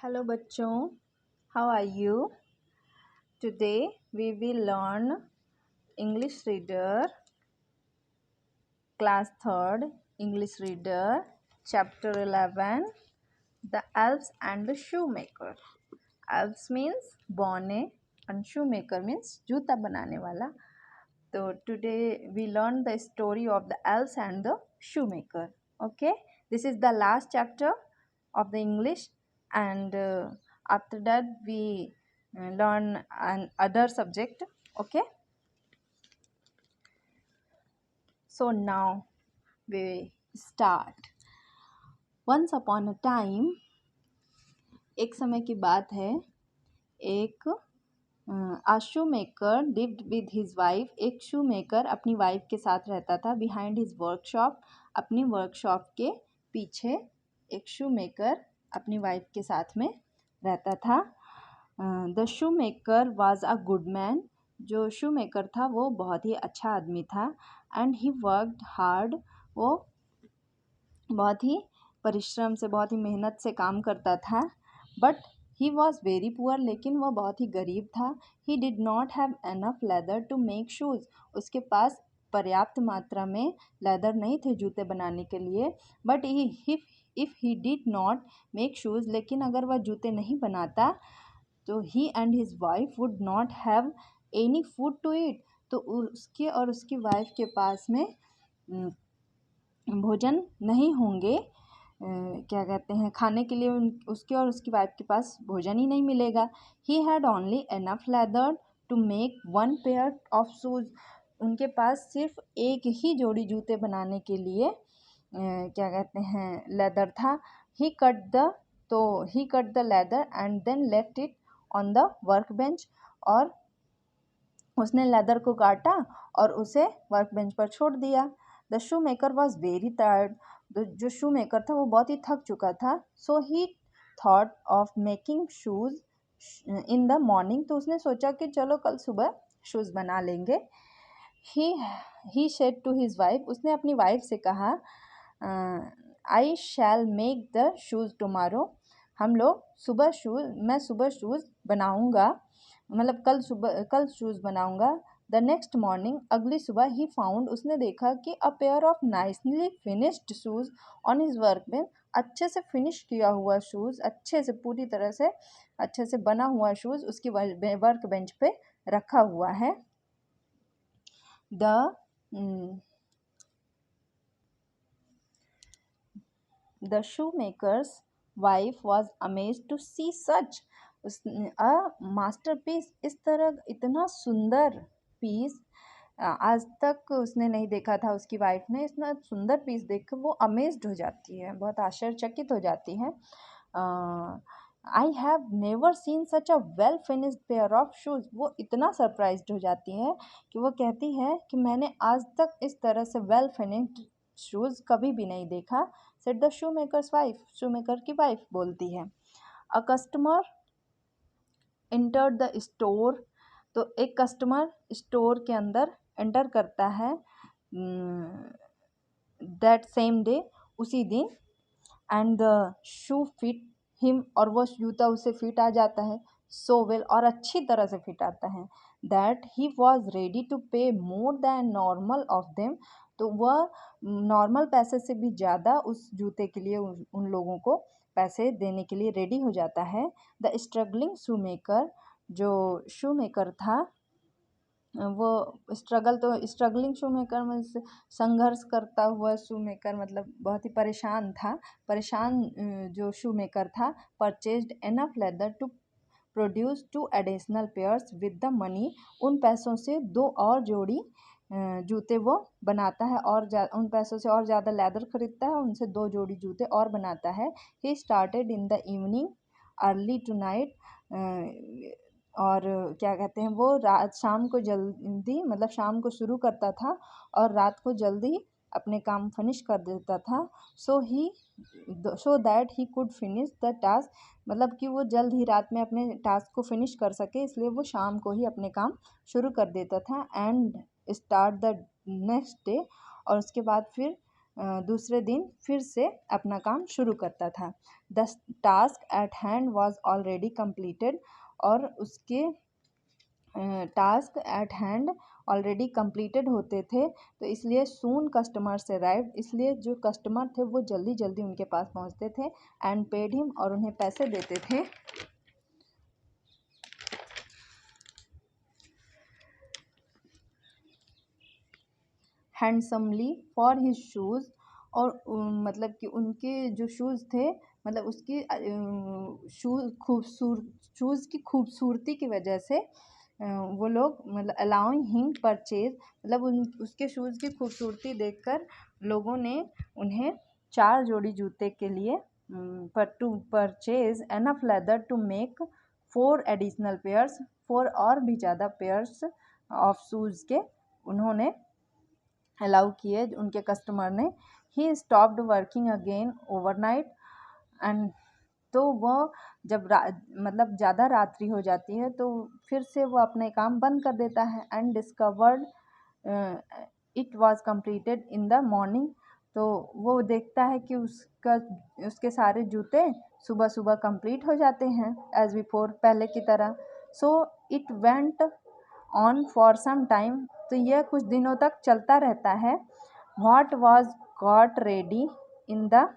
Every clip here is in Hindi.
Hello बच्चों, how are you? Today we will learn English Reader, Class 3rd, English Reader, Chapter 11, The Elves and the Shoemaker. Elves means bonnet and shoemaker means जूता बनाने वाला. So today we learn the story of the elves and the shoemaker. Okay, this is the last chapter of the English, and after that we learn an other subject. Okay, so now we start. Once upon a time, एक समय की बात है, एक शू maker lived with his wife. एक शू मेकर अपनी वाइफ के साथ रहता था. बिहाइंड हिज वर्कशॉप, अपनी वर्कशॉप के पीछे एक शू मेकर अपनी वाइफ के साथ में रहता था. The shoe maker was a good man. जो शू मेकर था वो बहुत ही अच्छा आदमी था. And he worked hard. वो बहुत ही परिश्रम से, बहुत ही मेहनत से काम करता था. But he was very poor. लेकिन वह बहुत ही गरीब था. He did not have enough leather to make shoes. उसके पास पर्याप्त मात्रा में लेदर नहीं थे जूते बनाने के लिए. But if he did not make shoes, लेकिन अगर वह जूते नहीं बनाता तो he and his wife would not have any food to eat. तो उसके और उसकी वाइफ के पास में भोजन नहीं होंगे. क्या कहते हैं, खाने के लिए उसके और उसकी वाइफ के पास भोजन ही नहीं मिलेगा. He had only enough leather to make one pair of shoes. उनके पास सिर्फ एक ही जोड़ी जूते बनाने के लिए क्या कहते हैं लेदर था. He cut the leather and then left it on the work bench. और उसने लेदर को काटा और उसे वर्क बेंच पर छोड़ दिया. The shoe maker was very tired. जो शू मेकर था वो बहुत ही थक चुका था. So he thought of making shoes in the morning. तो उसने सोचा कि चलो कल सुबह शूज़ बना लेंगे. He said to his wife. उसने अपनी वाइफ से कहा, I shall make the shoes tomorrow. मैं सुबह शूज़ बनाऊँगा, मतलब कल शूज़ बनाऊँगा. द नेक्स्ट मॉर्निंग, अगली सुबह, ही फाउंड. उसने देखा कि a pair of nicely finished shoes on his work bench. अच्छे से फिनिश किया हुआ शूज़, अच्छे से पूरी तरह से अच्छे से बना हुआ शूज़ उसकी वर्क बेंच पे रखा हुआ है. The shoemaker's wife was amazed to see such a masterpiece. इस तरह इतना सुंदर पीस आज तक उसने नहीं देखा था. उसकी वाइफ ने इतना सुंदर पीस देखकर वो अमेज्ड हो जाती है, बहुत आश्चर्यचकित हो जाती है. I have never seen such a well finished pair of shoes. वो इतना सरप्राइज्ड हो जाती है कि वो कहती है कि मैंने आज तक इस तरह से वेल फिनिश्ड शूज़ कभी भी नहीं देखा. Said the shoe makers wife. Shoe maker की वाइफ बोलती है. A customer entered the store. तो एक कस्टमर स्टोर के अंदर एंटर करता है दैट सेम डे, उसी दिन. And the shoe fit him. और वो जूता उसे फिट आ जाता है. सो वेल, और अच्छी तरह से फिट आता है. That he was ready to pay more than normal of them. तो वह नॉर्मल पैसे से भी ज़्यादा उस जूते के लिए उन लोगों को पैसे देने के लिए रेडी हो जाता है. The struggling shoe maker. जो शू मेकर था वो स्ट्रगलिंग शू मेकर में संघर्ष करता हुआ शू मेकर, मतलब बहुत ही परेशान जो शू मेकर था. Purchased enough leather to produce 2 additional pairs with the money. उन पैसों से 2 और जोड़ी जूते वो बनाता है, और उन पैसों से और ज़्यादा लेदर खरीदता है, उनसे 2 जोड़ी जूते और बनाता है. He started in the evening early tonight. और क्या कहते हैं, वो शाम को जल्दी, मतलब शाम को शुरू करता था और रात को जल्दी अपने काम फिनिश कर देता था. So that he could finish the task. मतलब कि वो जल्द ही रात में अपने टास्क को फिनिश कर सके, इसलिए वो शाम को ही अपने काम शुरू कर देता था. And start the next day. और उसके बाद फिर दूसरे दिन फिर से अपना काम शुरू करता था। The task at hand was already completed, और उसके task at hand already completed होते थे, तो इसलिए सून कस्टमर्स अराइव्ड, इसलिए जो कस्टमर थे वो जल्दी जल्दी उनके पास पहुंचते थे, एंड पेड हिम, और उन्हें पैसे देते थे। हैंडसमली फॉर हिज शूज़, और मतलब कि उनके जो शूज़ थे, मतलब उसकी शूज़ की खूबसूरती की वजह से वो लोग मतलब अलाउइंग हिम परचेज, मतलब उसके शूज़ की खूबसूरती देखकर लोगों ने उन्हें 4 जोड़ी जूते के लिए to purchase enough leather to make 4 additional pairs, 4 और भी ज़्यादा पेयर्स ऑफ शूज़ के उन्होंने अलाउ किए उनके कस्टमर ने। He stopped working again overnight, and तो वह जब मतलब ज़्यादा रात्रि हो जाती है तो फिर से वो अपने काम बंद कर देता है। And discovered it was completed in the morning, तो वो देखता है कि उसके सारे जूते सुबह सुबह कंप्लीट हो जाते हैं एज बिफोर, पहले की तरह। So it went on for some time, तो यह कुछ दिनों तक चलता रहता है। What was got ready in the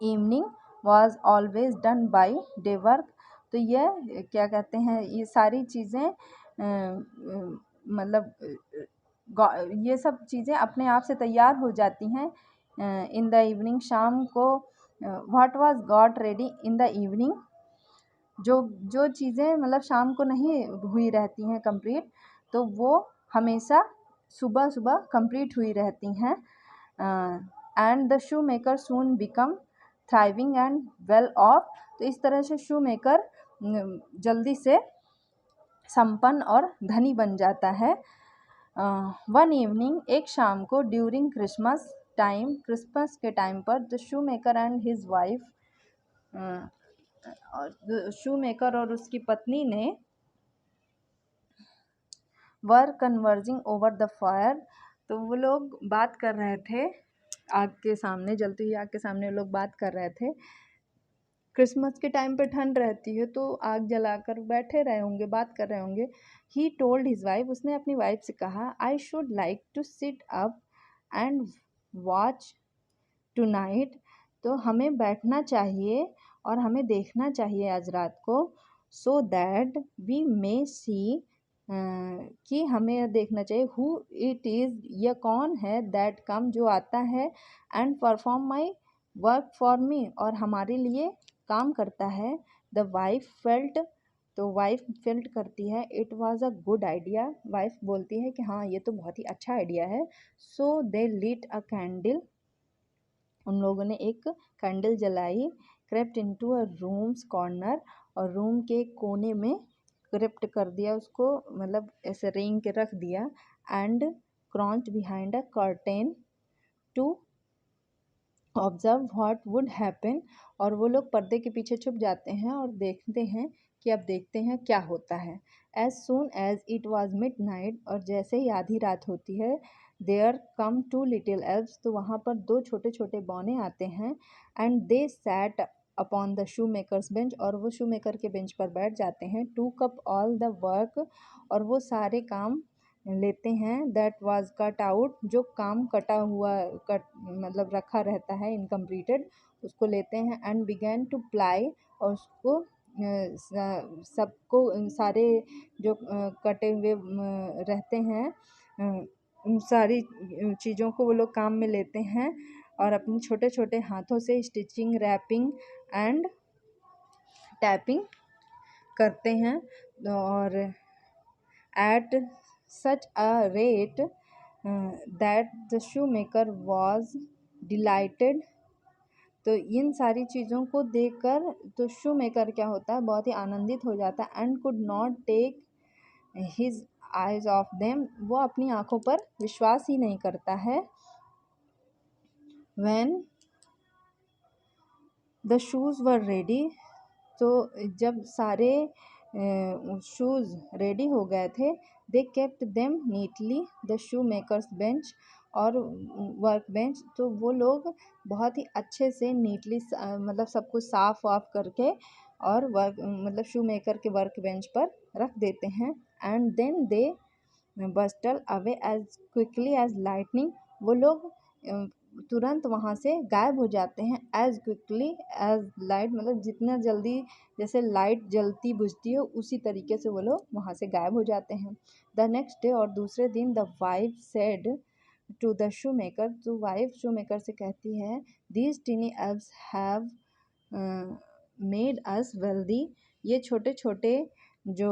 evening was always done by day work, तो यह क्या कहते हैं, ये सारी चीज़ें मतलब ये सब चीज़ें अपने आप से तैयार हो जाती हैं इन द इवनिंग, शाम को। What was got ready in the evening, जो जो चीज़ें मतलब शाम को नहीं हुई रहती हैं कंप्लीट, तो वो हमेशा सुबह सुबह कंप्लीट हुई रहती हैं। And the shoe maker soon become thriving and well of, तो इस तरह से शू मेकर जल्दी से संपन्न और धनी बन जाता है। वन इवनिंग, एक शाम को, ड्यूरिंग क्रिसमस टाइम, क्रिसमस के टाइम पर, the shoemaker and his wife, shoe maker और उसकी पत्नी ने वर कन्वर्जिंग ओवर द फायर, तो वो लोग बात कर रहे थे आग के सामने, जलती हुई आग के सामने वो लोग बात कर रहे थे। क्रिसमस के टाइम पे ठंड रहती है तो आग जलाकर बैठे रहे होंगे, बात कर रहे होंगे। ही टोल्ड हिज वाइफ, उसने अपनी वाइफ से कहा, I should like to sit up and watch tonight, तो हमें बैठना चाहिए और हमें देखना चाहिए आज रात को। सो दैट वी मे सी, कि हमें देखना चाहिए, हु इट इज़, यह कौन है, दैट कम, जो आता है, and perform my work for me, और हमारे लिए काम करता है। द वाइफ फेल्ट, तो वाइफ फेल्ट करती है, it was a good idea, wife बोलती है कि हाँ ये तो बहुत ही अच्छा आइडिया है। सो दे लीट अ कैंडल, उन लोगों ने एक कैंडल जलाई। Crept into a rooms corner, और रूम के कोने में क्रिप्ट कर दिया उसको, मतलब ऐसे रेंग के रख दिया। And crouch behind a curtain to observe what would happen, और वो लोग पर्दे के पीछे छुप जाते हैं और देखते हैं कि अब देखते हैं क्या होता है। As soon as it was midnight, और जैसे ही आधी रात होती है, देयर कम 2 लिटिल एल्व्स, तो वहाँ पर 2 छोटे छोटे बौने आते हैं। And they sat upon the shoemaker's bench, और वो शू मेकर के बेंच पर बैठ जाते हैं। Took up all the work, और वो सारे काम लेते हैं। दैट वाज कट आउट, जो काम कटा हुआ मतलब रखा रहता है इनकम्प्लीटेड, उसको लेते हैं। एंड बिगैन टू प्लाई, और उसको सबको सारे जो कटे हुए रहते हैं, उन सारी चीज़ों को वो लोग काम में लेते हैं और अपने छोटे छोटे हाथों से स्टिचिंग, रैपिंग एंड टैपिंग करते हैं। और at such a rate that the shoe maker was dilated, तो इन सारी चीज़ों को देखकर तो शू मेकर क्या होता है, बहुत ही आनंदित हो जाता है। And could not take his eyes off them, वो अपनी आंखों पर विश्वास ही नहीं करता है। When the shoes were ready, तो जब सारे शूज़ रेडी हो गए थे, they kept them neatly the shoemaker's bench, और वर्क बेंच, तो वो लोग बहुत ही अच्छे से नीटली मतलब सब कुछ साफ वाफ करके और वर्क मतलब शू मेकर के वर्क बेंच पर रख देते हैं। And then they bustle away as quickly as lightning, वो लोग तुरंत वहाँ से गायब हो जाते हैं। एज क्विकली एज लाइट मतलब जितना जल्दी जैसे लाइट जलती बुझती है उसी तरीके से वो लोग वहाँ से गायब हो जाते हैं। द नेक्स्ट डे, और दूसरे दिन, the wife said to the shoemaker, तो वाइफ शू मेकर से कहती है, these tiny elves have made us wealthy, ये छोटे छोटे जो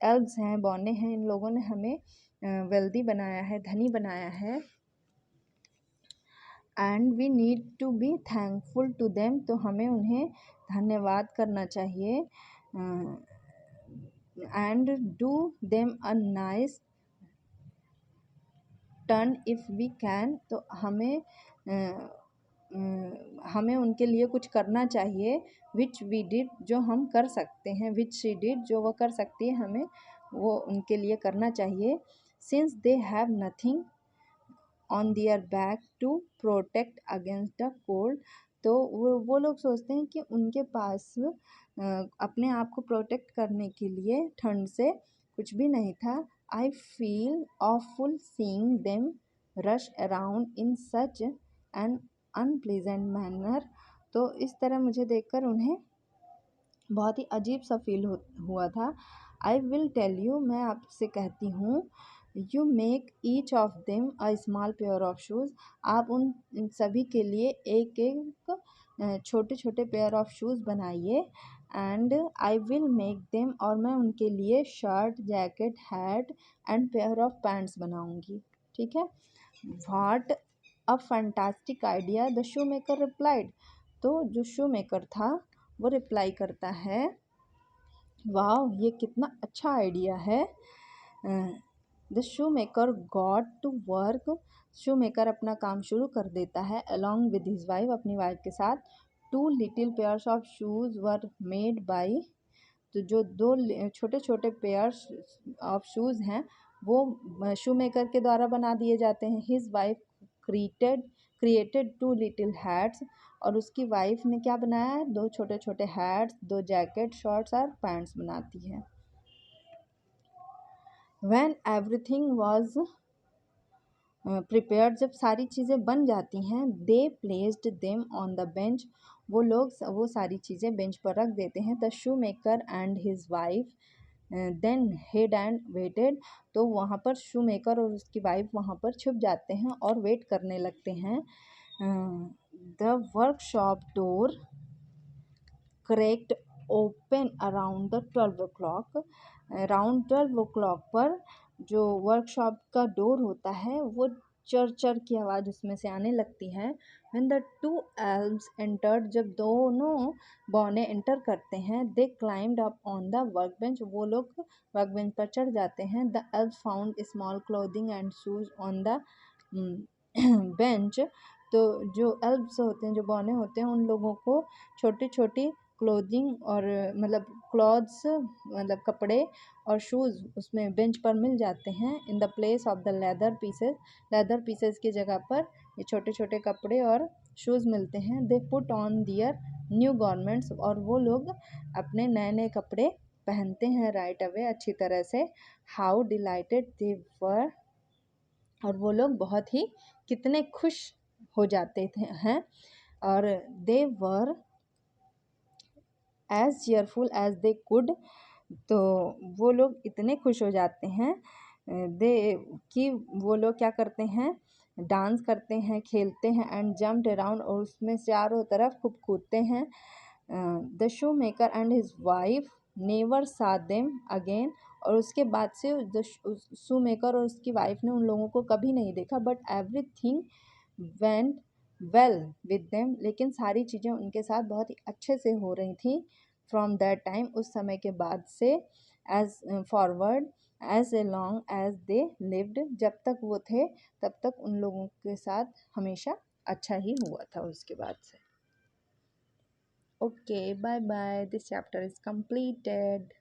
एल्व्स हैं, बौने हैं, इन लोगों ने हमें वेल्दी बनाया है, धनी बनाया है। And we need to be thankful to them, तो हमें उन्हें धन्यवाद करना चाहिए। And do them a nice turn if we can, तो हमें उनके लिए कुछ करना चाहिए। विच वी डिड, जो हम कर सकते हैं। विच शी डिड, जो वो कर सकती है, हमें वो उनके लिए करना चाहिए। Since they have nothing on their back to protect against the cold, तो वो लोग सोचते हैं कि उनके पास अपने आप को प्रोटेक्ट करने के लिए ठंड से कुछ भी नहीं था। I feel awful seeing them rush around in such an unpleasant manner, तो इस तरह मुझे देखकर उन्हें बहुत ही अजीब सा फील हुआ था। आई विल टेल यू, मैं आपसे कहती हूँ, you make each of them a small pair of shoes, आप उन सभी के लिए एक एक छोटे छोटे पेयर ऑफ शूज़ बनाइए। And I will make them, और मैं उनके लिए shirt, jacket, hat and pair of pants बनाऊंगी। ठीक है। What a fantastic idea, the shoe maker replied, तो जो शू मेकर था वो रिप्लाई करता है, वाह ये कितना अच्छा आइडिया है। The shoemaker got to work, shoemaker अपना काम शुरू कर देता है। अलॉन्ग विद हिज वाइफ, अपनी वाइफ के साथ। Two little pairs of shoes were made by, तो जो दो छोटे छोटे पेयर्स ऑफ शूज़ हैं वो शू मेकर के द्वारा बना दिए जाते हैं। His wife created two little hats, और उसकी वाइफ ने क्या बनाया है, दो छोटे छोटे हैट्स, दो जैकेट, शॉर्ट्स और पैंट्स बनाती है। व्हेन एवरीथिंग वाज प्रिपेयर्ड, जब सारी चीज़ें बन जाती हैं, they placed them on the bench, वो लोग वो सारी चीज़ें बेंच पर रख देते हैं। The shoemaker and his wife then hid and waited, तो वहाँ पर शू मेकर और उसकी वाइफ वहाँ पर छुप जाते हैं और वेट करने लगते हैं। The workshop door correct open around the 12 o'clock, around 12 o'clock पर जो वर्कशॉप का डोर होता है वो चर चर की आवाज़ उसमें से आने लगती है। When the two elves entered, जब दोनों बौने एंटर करते हैं, they climbed up on the work bench, वो लोग वर्क बेंच पर चढ़ जाते हैं। The elves found small clothing and shoes on the bench, तो जो एल्व्स होते हैं, जो बौने होते हैं, उन लोगों को छोटी छोटी क्लोथिंग और मतलब क्लॉथ्स मतलब कपड़े और शूज़ उसमें बेंच पर मिल जाते हैं। In the place of the leather pieces की जगह पर ये छोटे छोटे कपड़े और शूज़ मिलते हैं। They put on their new garments, और वो लोग अपने नए नए कपड़े पहनते हैं राइट अवे अच्छी तरह से। हाउ डिलाइटेड दे वर, और वो लोग बहुत ही कितने खुश हो जाते थे हैं। और they were as cheerful as they could, तो वो लोग इतने खुश हो जाते हैं दे कि वो लोग क्या करते हैं, डांस करते हैं, खेलते हैं। एंड जम्प्ड अराउंड, और उसमें चारों तरफ खूब कूदते हैं। The shoemaker and his wife never सा देम अगेन, और उसके बाद से द शू मेकर और उसकी वाइफ ने उन लोगों को कभी नहीं देखा। But everything went well with them, लेकिन सारी चीज़ें उनके साथ बहुत ही अच्छे से हो रही थी। फ्रॉम दैट टाइम, उस समय के बाद से, as forward as a long as they lived, जब तक वो थे तब तक उन लोगों के साथ हमेशा अच्छा ही हुआ था उसके बाद से। Okay, bye bye, this chapter is completed.